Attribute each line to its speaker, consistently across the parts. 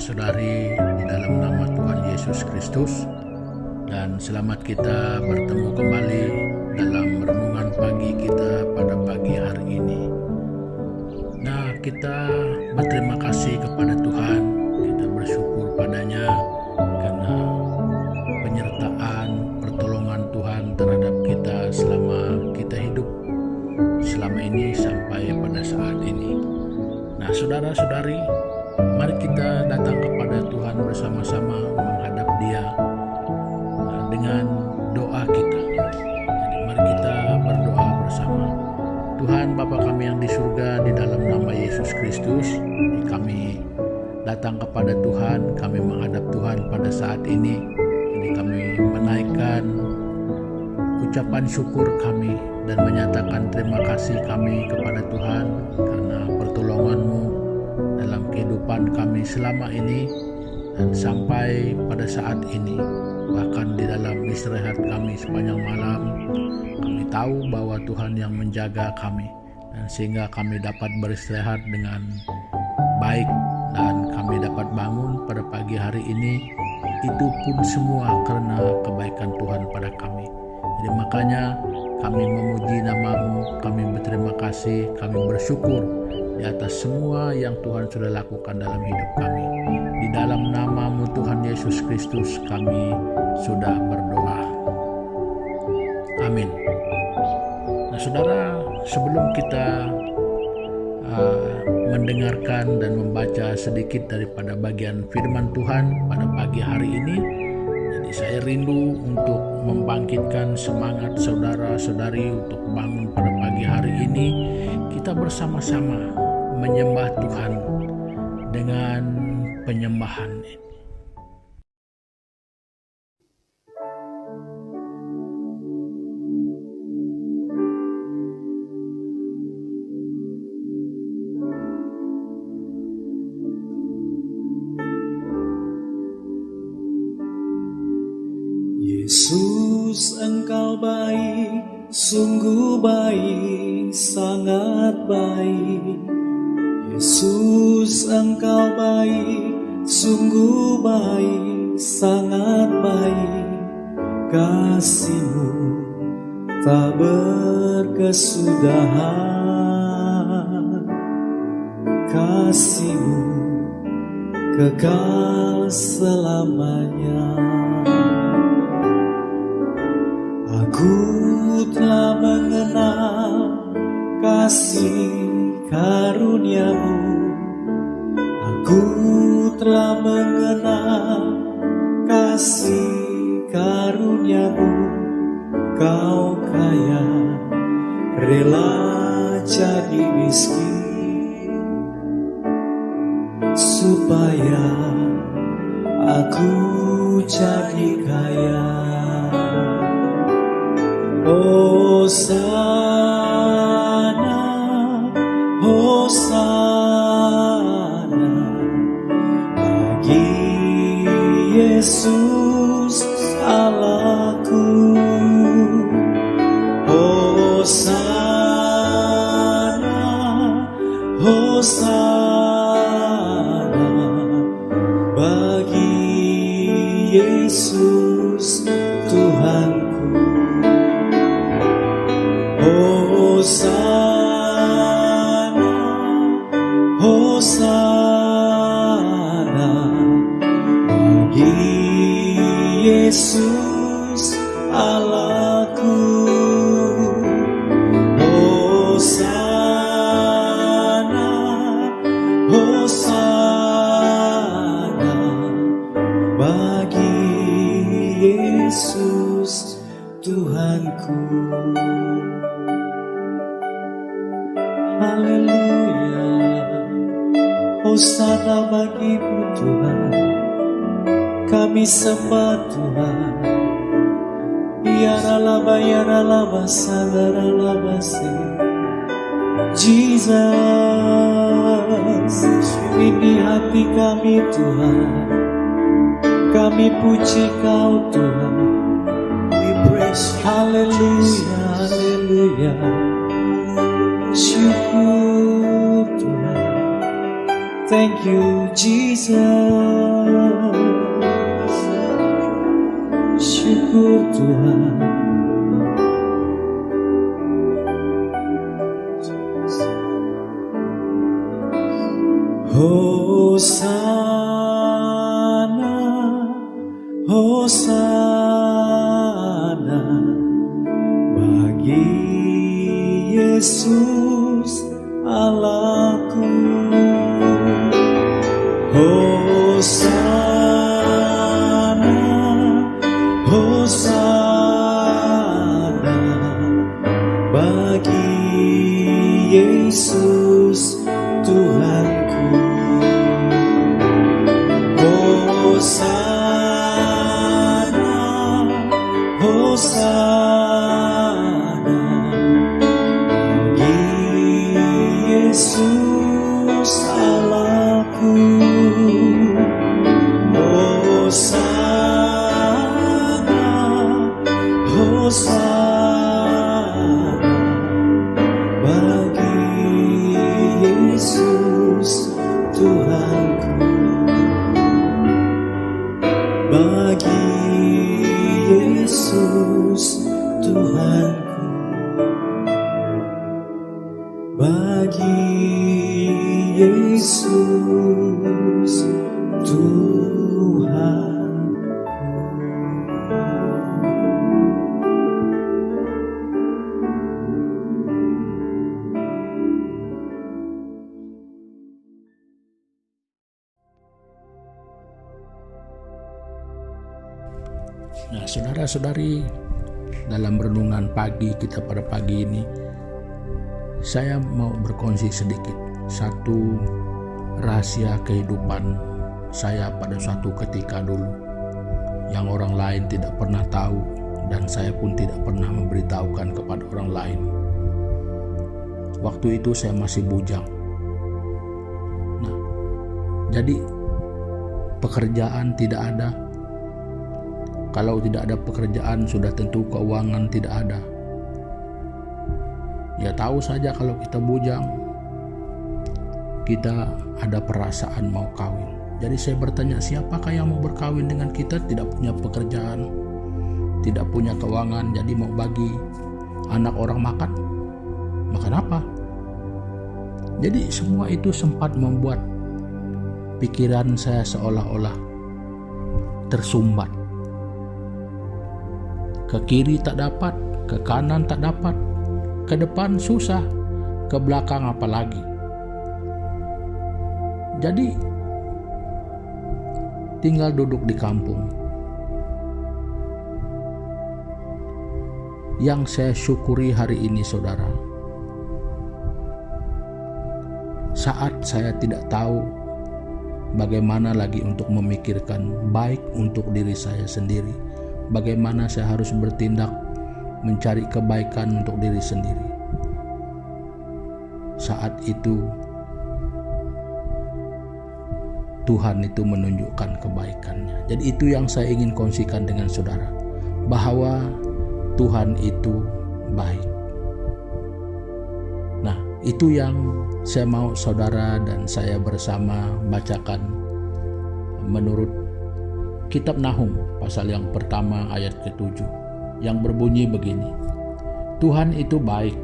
Speaker 1: saudara-saudari di dalam nama Tuhan Yesus Kristus, dan selamat kita bertemu kembali dalam renungan pagi kita pada pagi hari ini. Nah, kita berterima kasih kepada Tuhan, kita bersyukur padanya karena penyertaan, pertolongan Tuhan terhadap kita selama kita hidup selama ini sampai pada saat ini. Nah, saudara-saudari, mari kita datang kepada Tuhan bersama-sama menghadap Dia dengan doa kita. Jadi mari kita berdoa bersama. Tuhan Bapa kami yang di surga, di dalam nama Yesus Kristus, kami datang kepada Tuhan, kami menghadap Tuhan pada saat ini. Jadi kami menaikkan ucapan syukur kami dan menyatakan terima kasih kami kepada Tuhan karena pertolongan-Mu dalam kehidupan kami selama ini dan sampai pada saat ini. Bahkan di dalam istirahat kami sepanjang malam, kami tahu bahwa Tuhan yang menjaga kami, dan sehingga kami dapat beristirahat dengan baik dan kami dapat bangun pada pagi hari ini. Itu pun semua karena kebaikan Tuhan pada kami. Jadi makanya kami memuji nama-Mu, kami berterima kasih, kami bersyukur di atas semua yang Tuhan sudah lakukan dalam hidup kami. Di dalam nama-Mu Tuhan Yesus Kristus kami sudah berdoa. Amin. Nah saudara, sebelum kita mendengarkan dan membaca sedikit daripada bagian firman Tuhan pada pagi hari ini, jadi saya rindu untuk membangkitkan semangat saudara-saudari untuk bangun pada pagi hari ini. Kita bersama-sama menyembah Tuhan dengan penyembahan ini.
Speaker 2: Yesus, Engkau baik, sungguh baik, sangat baik. Yesus, Engkau baik, sungguh baik, sangat baik. Kasih-Mu tak berkesudahan, kasih-Mu kekal selamanya. Aku telah mengenal kasih karunia-Mu, aku telah mengenal kasih karunia-Mu. Kau kaya, rela jadi miskin, supaya aku jadi kaya. Hosana, Hosana bagi Yesus Allahku. Hosana, Hosana bagi Yesus Tuhanku. Hosana, Hosana bagi Yesus Allahku. Hosana, Hosana bagi Yesus Tuhanku. Haleluya, Hosana bagi-Mu Tuhan, kami sembah Tuhan. Yaralaba, yaralaba, sagaralaba, Jesus, ini hati kami Tuhan, kami puji Kau Tuhan. We praise You. Haleluya, haleluya. Syukur Tuhan, Thank you, Jesus. Syukur Tuhan. Hosana, Hosana bagi Yesus Allahku. Hosana, Hosana bagi Yesus Tuhanku. Hosana, Hosana bagi Yesus Allahku. Hosana, Hosana bagi Yesus Tuhanku. Bagi Yesus Tuhanku, bagi Yesus Tuhanku.
Speaker 1: Nah, saudara-saudari, dalam renungan pagi kita pada pagi ini, saya mau berkongsi sedikit satu rahasia kehidupan saya pada suatu ketika dulu yang orang lain tidak pernah tahu dan saya pun tidak pernah memberitahukan kepada orang lain. Waktu itu saya masih bujang. Nah, jadi pekerjaan tidak ada. Kalau tidak ada pekerjaan, sudah tentu keuangan tidak ada. Ya tahu saja kalau kita bujang, kita ada perasaan mau kawin. Jadi saya bertanya, siapakah yang mau berkawin dengan kita? Tidak punya pekerjaan, tidak punya keuangan, jadi mau bagi anak orang makan. Makan apa? Jadi semua itu sempat membuat pikiran saya seolah-olah tersumbat. Ke kiri tak dapat, ke kanan tak dapat, ke depan susah, ke belakang apalagi. Jadi tinggal duduk di kampung. Yang saya syukuri hari ini, saudara, saat saya tidak tahu bagaimana lagi untuk memikirkan baik untuk diri saya sendiri, bagaimana saya harus bertindak mencari kebaikan untuk diri sendiri. Saat itu Tuhan itu menunjukkan kebaikannya. Jadi itu yang saya ingin kongsikan dengan saudara, bahwa Tuhan itu baik. Nah, itu yang saya mau saudara dan saya bersama bacakan menurut Kitab Nahum pasal yang pertama ayat ke-7 yang berbunyi begini. Tuhan itu baik,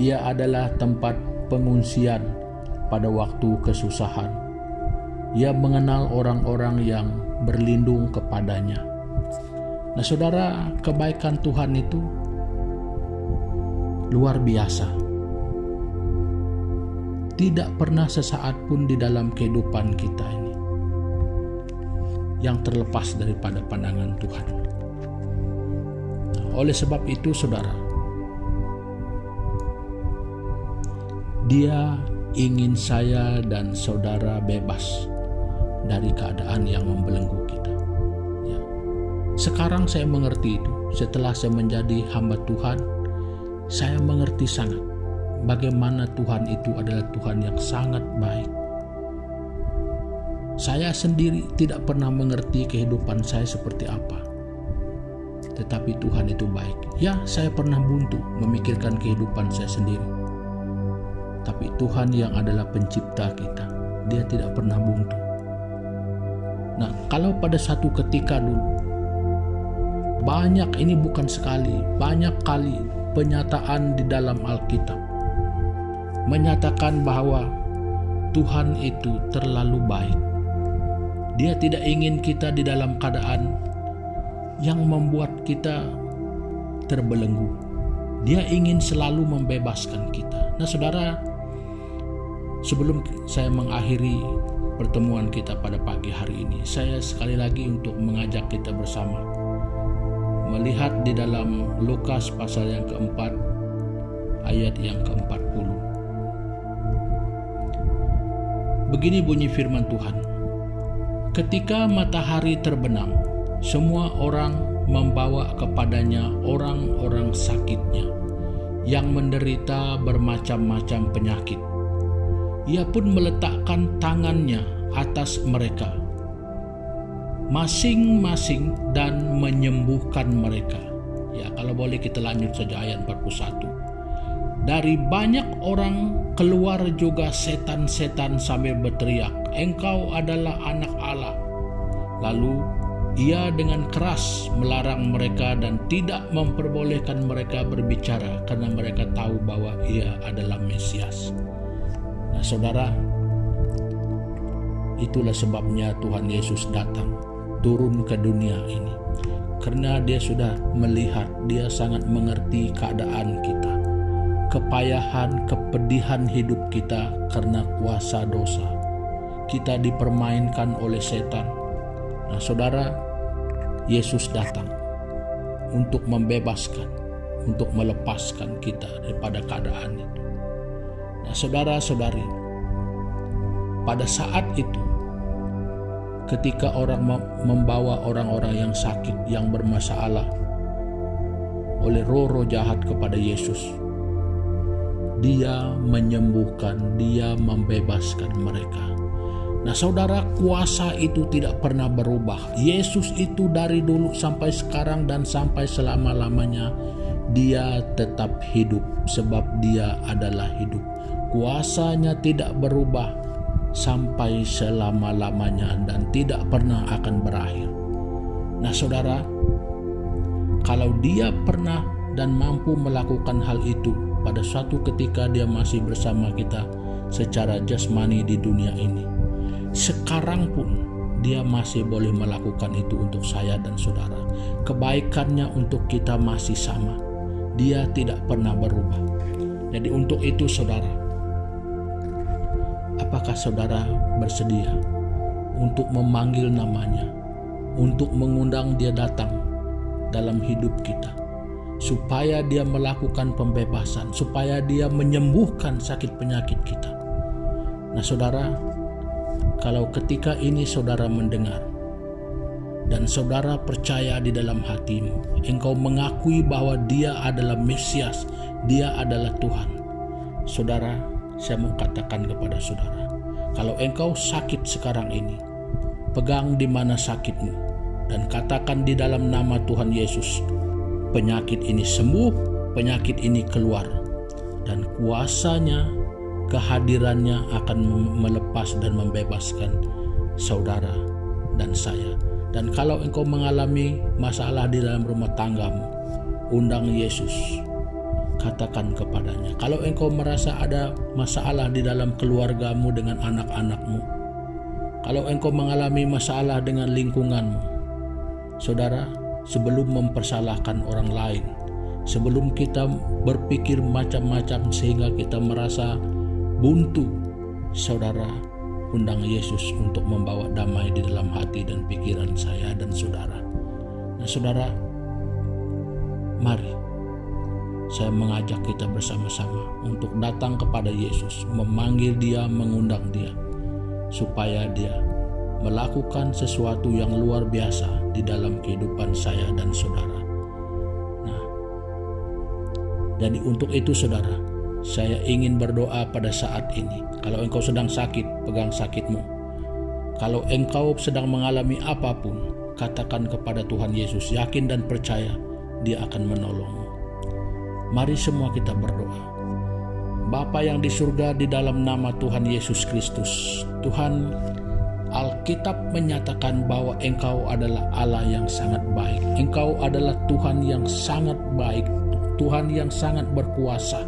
Speaker 1: Ia adalah tempat pengungsian pada waktu kesusahan. Ia mengenal orang-orang yang berlindung kepadanya. Nah, saudara, kebaikan Tuhan itu luar biasa. Tidak pernah sesaat pun di dalam kehidupan kita ini yang terlepas daripada pandangan Tuhan. Nah, oleh sebab itu, saudara, Dia ingin saya dan saudara bebas dari keadaan yang membelenggu kita. Ya. Sekarang saya mengerti itu. Setelah saya menjadi hamba Tuhan, saya mengerti sangat bagaimana Tuhan itu adalah Tuhan yang sangat baik. Saya sendiri tidak pernah mengerti kehidupan saya seperti apa. Tetapi Tuhan itu baik. Ya, saya pernah buntu memikirkan kehidupan saya sendiri. Tapi Tuhan yang adalah pencipta kita, dia tidak pernah buntu. Nah, kalau pada satu ketika dulu, banyak, ini bukan sekali, banyak kali penyataan di dalam Alkitab menyatakan bahwa Tuhan itu terlalu baik. Dia tidak ingin kita di dalam keadaan yang membuat kita terbelenggu. Dia ingin selalu membebaskan kita. Nah, saudara, sebelum saya mengakhiri pertemuan kita pada pagi hari ini, saya sekali lagi untuk mengajak kita bersama melihat di dalam Lukas pasal yang keempat, ayat yang ke-40. Begini bunyi firman Tuhan. Ketika matahari terbenam, semua orang membawa kepadanya orang-orang sakitnya yang menderita bermacam-macam penyakit. Ia pun meletakkan tangannya atas mereka masing-masing dan menyembuhkan mereka. Ya, kalau boleh kita lanjut saja ayat 41. Dari banyak orang keluar juga setan-setan sambil berteriak, "Engkau adalah anak Allah." Lalu ia dengan keras melarang mereka dan tidak memperbolehkan mereka berbicara karena mereka tahu bahwa ia adalah Mesias. Nah, saudara, itulah sebabnya Tuhan Yesus datang turun ke dunia ini, karena dia sudah melihat, dia sangat mengerti keadaan kita, kepayahan, kepedihan hidup kita karena kuasa dosa. Kita dipermainkan oleh setan. Nah, saudara, Yesus datang untuk membebaskan, untuk melepaskan kita daripada keadaan itu. Nah, saudara-saudari, pada saat itu, ketika orang membawa orang-orang yang sakit, yang bermasalah oleh roh-roh jahat kepada Yesus, dia menyembuhkan, dia membebaskan mereka. Nah, saudara, kuasa itu tidak pernah berubah. Yesus itu dari dulu sampai sekarang dan sampai selama-lamanya, dia tetap hidup sebab dia adalah hidup. Kuasanya tidak berubah sampai selama-lamanya dan tidak pernah akan berakhir. Nah, saudara, kalau dia pernah dan mampu melakukan hal itu pada suatu ketika dia masih bersama kita secara jasmani di dunia ini, sekarang pun dia masih boleh melakukan itu untuk saya dan saudara. Kebaikannya untuk kita masih sama. Dia tidak pernah berubah. Jadi untuk itu, saudara, apakah saudara bersedia untuk memanggil namanya, untuk mengundang dia datang dalam hidup kita, supaya dia melakukan pembebasan, supaya dia menyembuhkan sakit penyakit kita? Nah, saudara, kalau ketika ini saudara mendengar dan saudara percaya di dalam hatimu, engkau mengakui bahwa dia adalah Mesias, dia adalah Tuhan, saudara, saya mau katakan kepada saudara, kalau engkau sakit sekarang ini, pegang di mana sakitmu dan katakan di dalam nama Tuhan Yesus, penyakit ini sembuh, penyakit ini keluar, dan kuasanya, kehadirannya akan melepas dan membebaskan saudara dan saya. Dan kalau engkau mengalami masalah di dalam rumah tanggamu, undang Yesus, katakan kepadanya. Kalau engkau merasa ada masalah di dalam keluargamu dengan anak-anakmu, kalau engkau mengalami masalah dengan lingkunganmu, saudara, sebelum mempersalahkan orang lain, sebelum kita berpikir macam-macam sehingga kita merasa buntu, saudara, undang Yesus untuk membawa damai di dalam hati dan pikiran saya dan saudara. Nah, saudara, mari saya mengajak kita bersama-sama untuk datang kepada Yesus, memanggil dia, mengundang dia, supaya dia melakukan sesuatu yang luar biasa di dalam kehidupan saya dan saudara. Nah, jadi untuk itu, saudara, saya ingin berdoa pada saat ini. Kalau engkau sedang sakit, pegang sakitmu. Kalau engkau sedang mengalami apapun, katakan kepada Tuhan Yesus, yakin dan percaya dia akan menolongmu. Mari semua kita berdoa. Bapa Bapa yang di surga, di dalam nama Tuhan Yesus Kristus, Tuhan, Alkitab menyatakan bahwa Engkau adalah Allah yang sangat baik. Engkau adalah Tuhan yang sangat baik, Tuhan yang sangat berkuasa,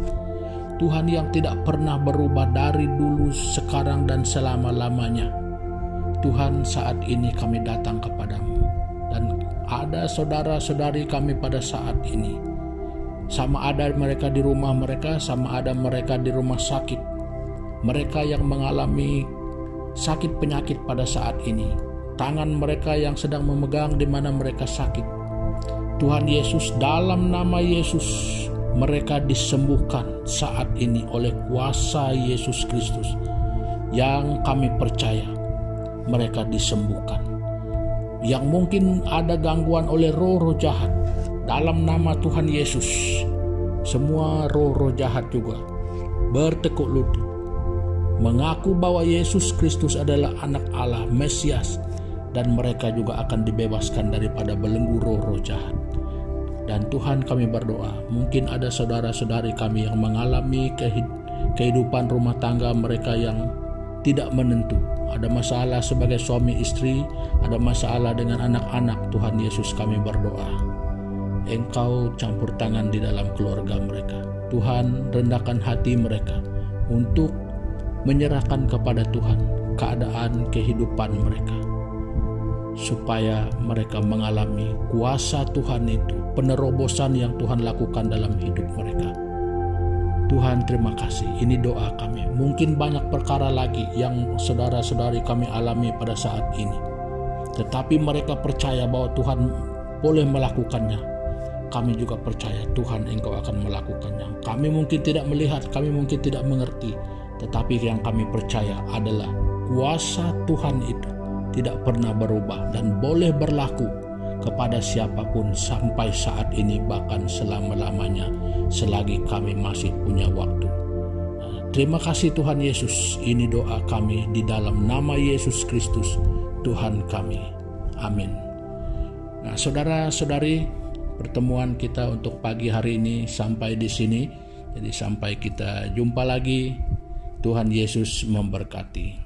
Speaker 1: Tuhan yang tidak pernah berubah dari dulu, sekarang, dan selama-lamanya. Tuhan, saat ini kami datang kepadamu, dan ada saudara-saudari kami pada saat ini, sama ada mereka di rumah mereka, sama ada mereka di rumah sakit, mereka yang mengalami sakit penyakit pada saat ini, tangan mereka yang sedang memegang di mana mereka sakit. Tuhan Yesus, dalam nama Yesus, mereka disembuhkan saat ini oleh kuasa Yesus Kristus yang kami percaya. Mereka disembuhkan. Yang mungkin ada gangguan oleh roh-roh jahat, dalam nama Tuhan Yesus, semua roh-roh jahat juga bertekuk lutut, mengaku bahwa Yesus Kristus adalah anak Allah, Mesias, dan mereka juga akan dibebaskan daripada belenggu roh-roh jahat. Dan Tuhan, kami berdoa, mungkin ada saudara-saudari kami yang mengalami kehidupan rumah tangga mereka yang tidak menentu. Ada masalah sebagai suami istri, ada masalah dengan anak-anak. Tuhan Yesus, kami berdoa, Engkau campur tangan di dalam keluarga mereka. Tuhan, rendahkan hati mereka untuk menyerahkan kepada Tuhan keadaan kehidupan mereka, supaya mereka mengalami kuasa Tuhan itu, penerobosan yang Tuhan lakukan dalam hidup mereka. Tuhan, terima kasih. Ini doa kami. Mungkin banyak perkara lagi yang saudara-saudari kami alami pada saat ini, tetapi mereka percaya bahwa Tuhan boleh melakukannya. Kami juga percaya Tuhan, Engkau akan melakukannya. Kami mungkin tidak melihat, kami mungkin tidak mengerti, tetapi yang kami percaya adalah kuasa Tuhan itu tidak pernah berubah dan boleh berlaku kepada siapapun sampai saat ini, bahkan selama-lamanya, selagi kami masih punya waktu. Terima kasih Tuhan Yesus. Ini doa kami di dalam nama Yesus Kristus, Tuhan kami. Amin. Nah, saudara-saudari, pertemuan kita untuk pagi hari ini sampai di sini. Jadi sampai kita jumpa lagi. Tuhan Yesus memberkati.